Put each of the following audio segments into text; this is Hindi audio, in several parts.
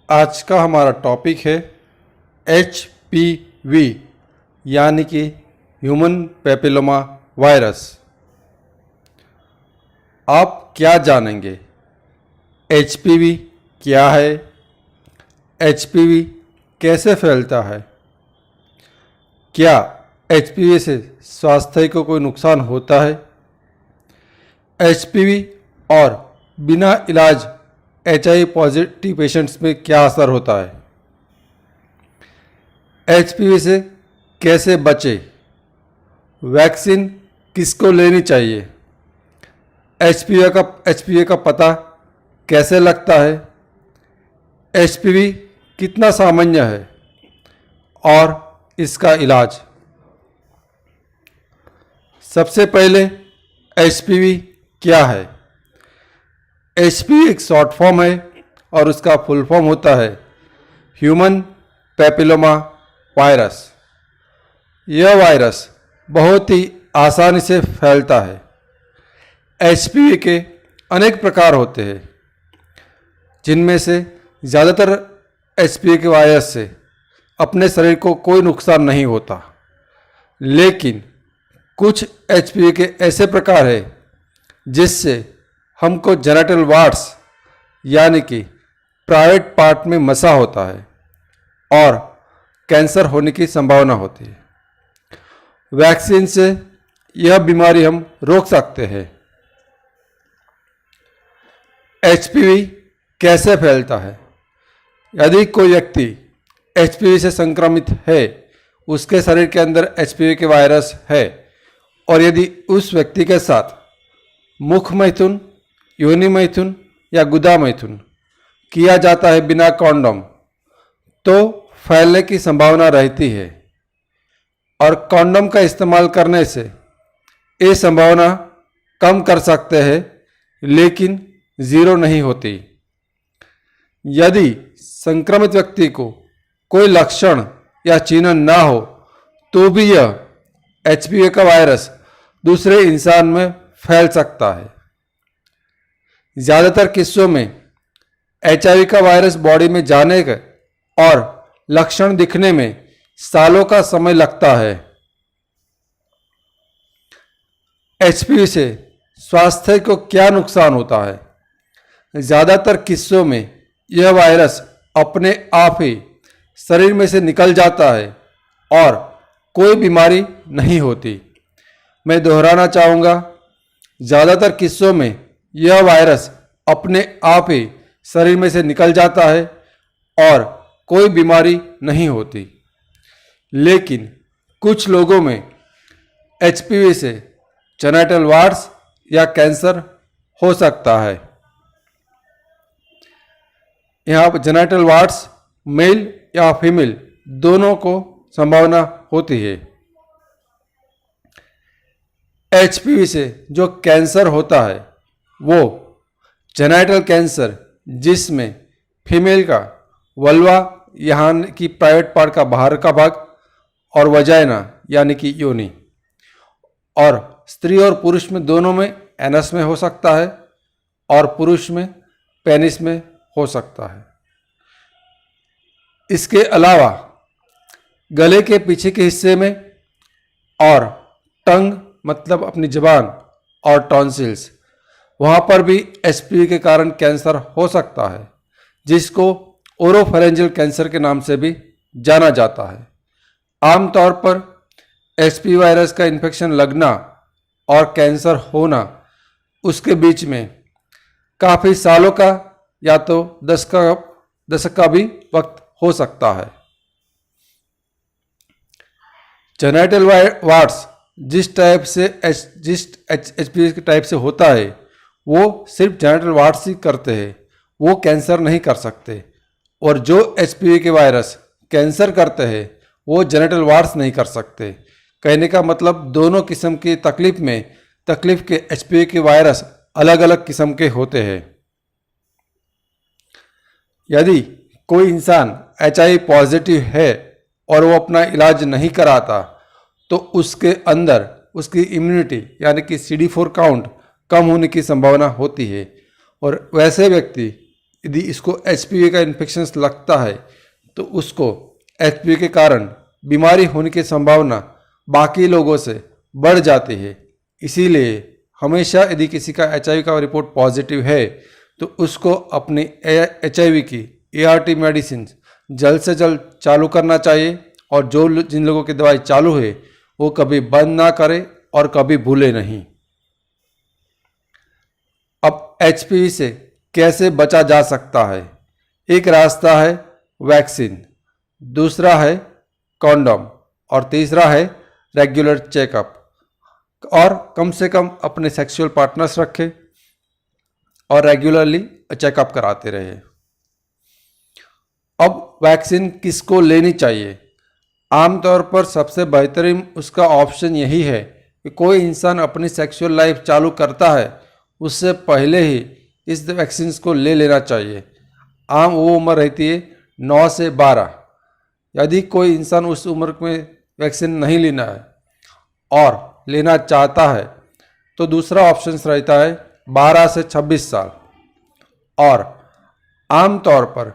आज का हमारा टॉपिक है HPV यानी कि ह्यूमन पैपिलोमा वायरस। आप क्या जानेंगे? HPV क्या है? HPV कैसे फैलता है? क्या HPV से स्वास्थ्य को कोई नुकसान होता है? HPV और बिना इलाज HIV पॉजिटिव पेशेंट्स में क्या असर होता है? HPV से कैसे बचे? वैक्सीन किसको लेनी चाहिए? HPV का पता कैसे लगता है? HPV कितना सामान्य है और इसका इलाज? सबसे पहले HPV क्या है? HPV एक शॉर्ट फॉर्म है और उसका फुल फॉर्म होता है ह्यूमन पैपिलोमा वायरस। यह वायरस बहुत ही आसानी से फैलता है। HPV के अनेक प्रकार होते हैं, जिनमें से ज़्यादातर HPV के वायरस से अपने शरीर को कोई नुकसान नहीं होता, लेकिन कुछ HPV के ऐसे प्रकार हैं जिससे हमको जेनिटल वार्ड्स यानी कि प्राइवेट पार्ट में मसा होता है और कैंसर होने की संभावना होती है। वैक्सीन से यह बीमारी हम रोक सकते हैं। HPV कैसे फैलता है? यदि कोई व्यक्ति HPV से संक्रमित है, उसके शरीर के अंदर HPV के वायरस है और यदि उस व्यक्ति के साथ मुख मैथुन, योनि मैथुन या गुदा मैथुन किया जाता है बिना कॉन्डोम, तो फैलने की संभावना रहती है और कॉन्डोम का इस्तेमाल करने से ये संभावना कम कर सकते हैं, लेकिन ज़ीरो नहीं होती। यदि संक्रमित व्यक्ति को कोई लक्षण या चिन्ह ना हो तो भी यह HPV का वायरस दूसरे इंसान में फैल सकता है। ज़्यादातर किस्सों में HIV का वायरस बॉडी में जाने का और लक्षण दिखने में सालों का समय लगता है। HPV से स्वास्थ्य को क्या नुकसान होता है? ज़्यादातर किस्सों में यह वायरस अपने आप ही शरीर में से निकल जाता है और कोई बीमारी नहीं होती। मैं दोहराना चाहूँगा, ज़्यादातर किस्सों में यह वायरस अपने आप ही शरीर में से निकल जाता है और कोई बीमारी नहीं होती, लेकिन कुछ लोगों में HPV से जेनिटल वार्ड्स या कैंसर हो सकता है। यहाँ पर जेनिटल वार्ड्स मेल या फीमेल दोनों को संभावना होती है। HPV से जो कैंसर होता है वो जेनिटल कैंसर, जिसमें फीमेल का वल्वा यहाँ की प्राइवेट पार्ट का बाहर का भाग और वजाइना यानी कि योनि, और स्त्री और पुरुष में दोनों में एनस में हो सकता है और पुरुष में पेनिस में हो सकता है। इसके अलावा गले के पीछे के हिस्से में और टंग मतलब अपनी जबान और टॉन्सिल्स, वहाँ पर भी HPV के कारण कैंसर हो सकता है, जिसको ओरोफेरेंजियल कैंसर के नाम से भी जाना जाता है। आमतौर पर HPV वायरस का इन्फेक्शन लगना और कैंसर होना उसके बीच में काफ़ी सालों का या तो दशक का भी वक्त हो सकता है। जेनिटल वार्ड्स जिस HPV के टाइप से होता है वो सिर्फ जेनिटल वार्ड्स ही करते हैं, वो कैंसर नहीं कर सकते, और जो HPV के वायरस कैंसर करते हैं वो जेनिटल वार्ड्स नहीं कर सकते। कहने का मतलब दोनों किस्म की तकलीफ के HPV के वायरस अलग अलग किस्म के होते हैं। यदि कोई इंसान HIV पॉजिटिव है और वो अपना इलाज नहीं कराता तो उसके अंदर उसकी इम्यूनिटी यानी कि CD4 काउंट कम होने की संभावना होती है और वैसे व्यक्ति यदि इसको एचपीवी का इन्फेक्शन लगता है तो उसको एचपीवी के कारण बीमारी होने की संभावना बाकी लोगों से बढ़ जाती है। इसीलिए हमेशा यदि किसी का एचआईवी का रिपोर्ट पॉजिटिव है तो उसको अपनी एचआईवी की एआरटी मेडिसिन जल्द से जल्द चालू करना चाहिए, और जिन लोगों की दवाई चालू है वो कभी बंद ना करे और कभी भूले नहीं। अब एचपीवी से कैसे बचा जा सकता है? एक रास्ता है वैक्सीन, दूसरा है कॉन्डोम, और तीसरा है रेगुलर चेकअप, और कम से कम अपने सेक्सुअल पार्टनर्स रखें और रेगुलरली चेकअप कराते रहे। अब वैक्सीन किसको लेनी चाहिए? आमतौर पर सबसे बेहतरीन उसका ऑप्शन यही है कि कोई इंसान अपनी सेक्सुअल लाइफ चालू करता है उससे पहले ही इस वैक्सीन को ले लेना चाहिए। आम वो उम्र रहती है 9 से 12। यदि कोई इंसान उस उम्र में वैक्सीन नहीं लेना है और लेना चाहता है तो दूसरा ऑप्शन रहता है 12 से 26 साल, और आमतौर पर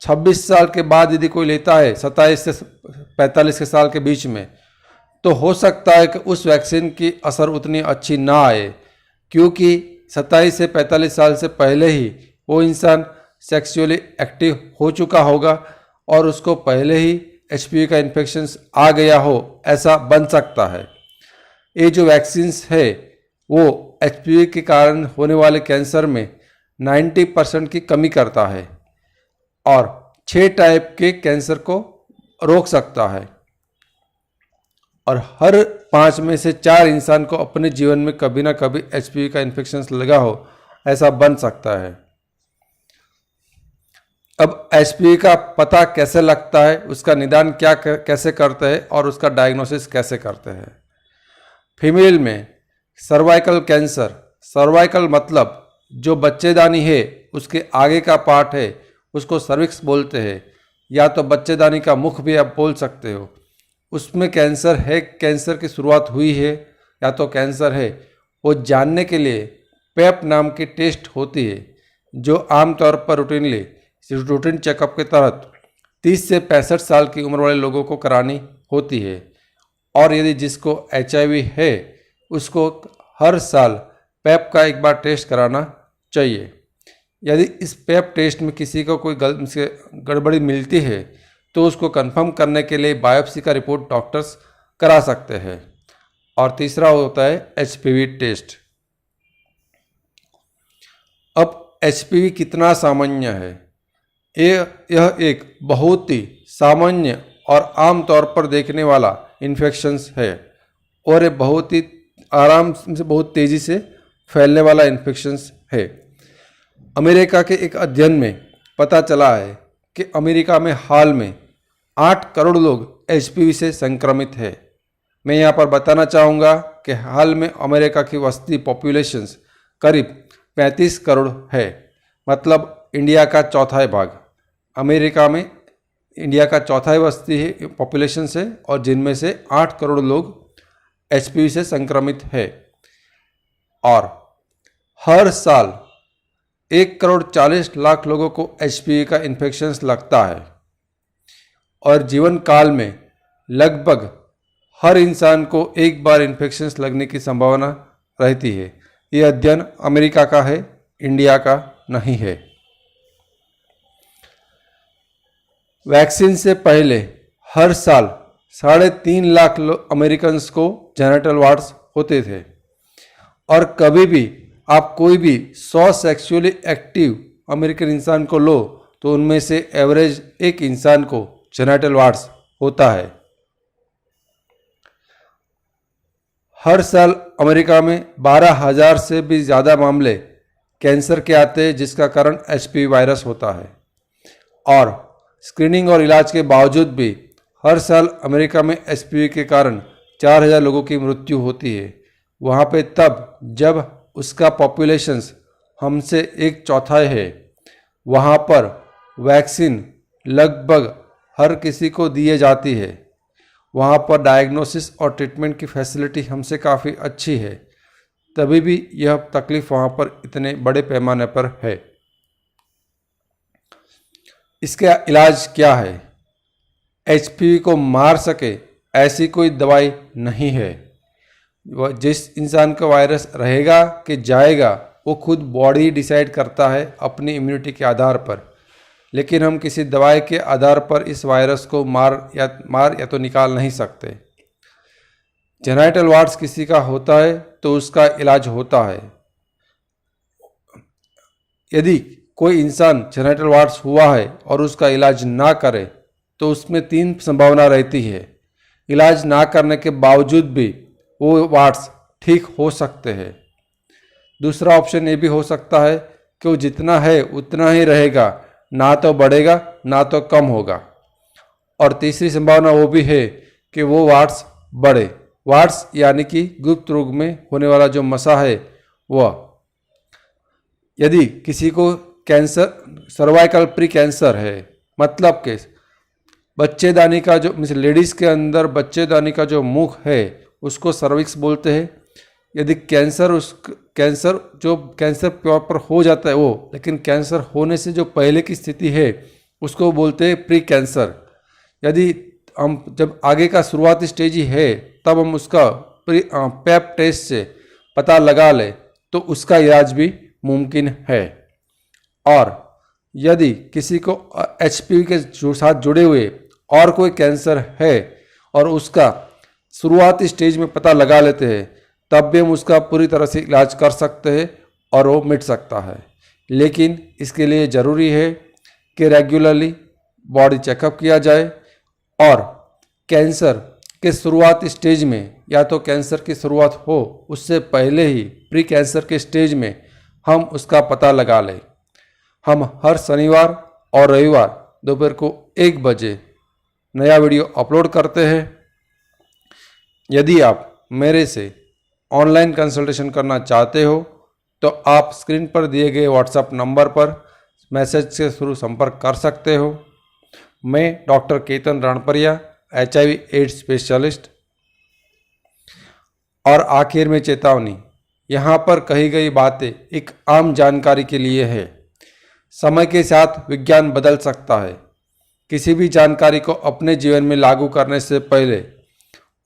26 साल के बाद यदि कोई लेता है 27 से 45 के साल के बीच में, तो हो सकता है कि उस वैक्सीन की असर उतनी अच्छी ना आए, क्योंकि 27 से 45 साल से पहले ही वो इंसान सेक्सुअली एक्टिव हो चुका होगा और उसको पहले ही एचपीवी का इन्फेक्शन आ गया हो, ऐसा बन सकता है। ये जो वैक्सीन्स है वो एचपीवी के कारण होने वाले कैंसर में 90% की कमी करता है और 6 टाइप के कैंसर को रोक सकता है, और हर 5 में से 4 इंसान को अपने जीवन में कभी ना कभी एचपीवी का इन्फेक्शन लगा हो, ऐसा बन सकता है। अब एचपीवी का पता कैसे लगता है, उसका निदान कैसे करते हैं और उसका डायग्नोसिस कैसे करते हैं? फीमेल में सर्वाइकल कैंसर, सर्वाइकल मतलब जो बच्चेदानी है उसके आगे का पार्ट है उसको सर्विक्स बोलते हैं, या तो बच्चेदानी का मुख भी आप बोल सकते हो। उसमें कैंसर है, कैंसर की शुरुआत हुई है या तो कैंसर है, वो जानने के लिए पेप नाम की टेस्ट होती है जो आमतौर पर रूटीन चेकअप के तहत 30 से 65 साल की उम्र वाले लोगों को करानी होती है, और यदि जिसको एचआईवी है उसको हर साल पेप का एक बार टेस्ट कराना चाहिए। यदि इस पेप टेस्ट में किसी को कोई गड़बड़ी मिलती है तो उसको कंफर्म करने के लिए बायोप्सी का रिपोर्ट डॉक्टर्स करा सकते हैं। और तीसरा होता है एचपीवी टेस्ट। अब एचपीवी कितना सामान्य है? यह एक बहुत ही सामान्य और आम तौर पर देखने वाला इन्फेक्शंस है, और ये बहुत ही आराम से बहुत तेज़ी से फैलने वाला इन्फेक्शंस है। अमेरिका के एक अध्ययन में पता चला है कि अमेरिका में हाल में 8 करोड़ लोग एचपीवी से संक्रमित है। मैं यहाँ पर बताना चाहूँगा कि हाल में अमेरिका की वस्ती पॉपुलेशंस करीब 35 करोड़ है, मतलब इंडिया का चौथाई भाग। अमेरिका में इंडिया का चौथाई वस्ती है, पॉपुलेशन से, और जिनमें से 8 करोड़ लोग एचपीवी से संक्रमित है, और हर साल 1 करोड़ 40 लाख लोगों को एचपीवी का इन्फेक्शन लगता है, और जीवन काल में लगभग हर इंसान को एक बार इन्फेक्शन लगने की संभावना रहती है। ये अध्ययन अमेरिका का है, इंडिया का नहीं है। वैक्सीन से पहले हर साल 3.5 लाख अमेरिकन को जेनिटल वार्ड्स होते थे, और कभी भी आप कोई भी 100 सेक्सुअली एक्टिव अमेरिकन इंसान को लो तो उनमें से एवरेज एक इंसान को जेनिटल वार्ड्स होता है। हर साल अमेरिका में 12,000 से भी ज़्यादा मामले कैंसर के आते हैं जिसका कारण एचपीवी वायरस होता है, और स्क्रीनिंग और इलाज के बावजूद भी हर साल अमेरिका में एचपीवी के कारण 4,000 लोगों की मृत्यु होती है। वहाँ पे तब जब उसका पॉपुलेशंस हमसे 1/4 है। वहाँ पर वैक्सीन लगभग हर किसी को दिए जाती है। वहाँ पर डायग्नोसिस और ट्रीटमेंट की फैसिलिटी हमसे काफ़ी अच्छी है, तभी भी यह तकलीफ़ वहाँ पर इतने बड़े पैमाने पर है। इसका इलाज क्या है? एचपीवी को मार सके ऐसी कोई दवाई नहीं है। वह जिस इंसान का वायरस रहेगा कि जाएगा वो खुद बॉडी डिसाइड करता है अपनी इम्यूनिटी के आधार पर, लेकिन हम किसी दवाई के आधार पर इस वायरस को मार या तो निकाल नहीं सकते। जेनाइटल वार्ड्स किसी का होता है तो उसका इलाज होता है। यदि कोई इंसान जेनाइटल वार्ड्स हुआ है और उसका इलाज ना करे तो उसमें 3 संभावना रहती है। इलाज ना करने के बावजूद भी वो वार्ड्स ठीक हो सकते हैं। दूसरा ऑप्शन ये भी हो सकता है कि वो जितना है उतना ही रहेगा, ना तो बढ़ेगा ना तो कम होगा। और तीसरी संभावना वो भी है कि वो वार्ड्स बढ़े। वार्ड्स यानी कि गुप्त रोग में होने वाला जो मसा है वह। यदि किसी को कैंसर, सर्वाइकल प्री कैंसर है, मतलब कि बच्चेदानी का जो लेडीज़ के अंदर बच्चेदानी का जो मुख है उसको सर्विक्स बोलते हैं। यदि कैंसर प्रॉपर हो जाता है वो, लेकिन कैंसर होने से जो पहले की स्थिति है उसको बोलते हैं प्री कैंसर। यदि हम जब आगे का शुरुआती स्टेज ही है तब हम उसका पैप टेस्ट से पता लगा ले तो उसका इलाज भी मुमकिन है। और यदि किसी को एचपीवी के साथ जुड़े हुए और कोई कैंसर है और उसका शुरुआती स्टेज में पता लगा लेते हैं तब भी हम उसका पूरी तरह से इलाज कर सकते हैं और वो मिट सकता है। लेकिन इसके लिए ज़रूरी है कि रेगुलरली बॉडी चेकअप किया जाए और कैंसर के शुरुआती स्टेज में या तो कैंसर की शुरुआत हो उससे पहले ही प्री कैंसर के स्टेज में हम उसका पता लगा लें। हम हर शनिवार और रविवार दोपहर को 1 बजे नया वीडियो अपलोड करते हैं। यदि आप मेरे से ऑनलाइन कंसल्टेशन करना चाहते हो तो आप स्क्रीन पर दिए गए व्हाट्सएप नंबर पर मैसेज के थ्रू संपर्क कर सकते हो। मैं doctor Ketan Ranparia, HIV AIDS specialist. और आखिर में चेतावनी, यहाँ पर कही गई बातें एक आम जानकारी के लिए है। समय के साथ विज्ञान बदल सकता है। किसी भी जानकारी को अपने जीवन में लागू करने से पहले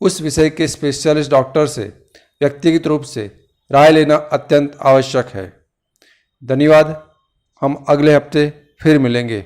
उस विषय के स्पेशलिस्ट डॉक्टर से व्यक्तिगत रूप से राय लेना अत्यंत आवश्यक है। धन्यवाद। हम अगले हफ्ते फिर मिलेंगे।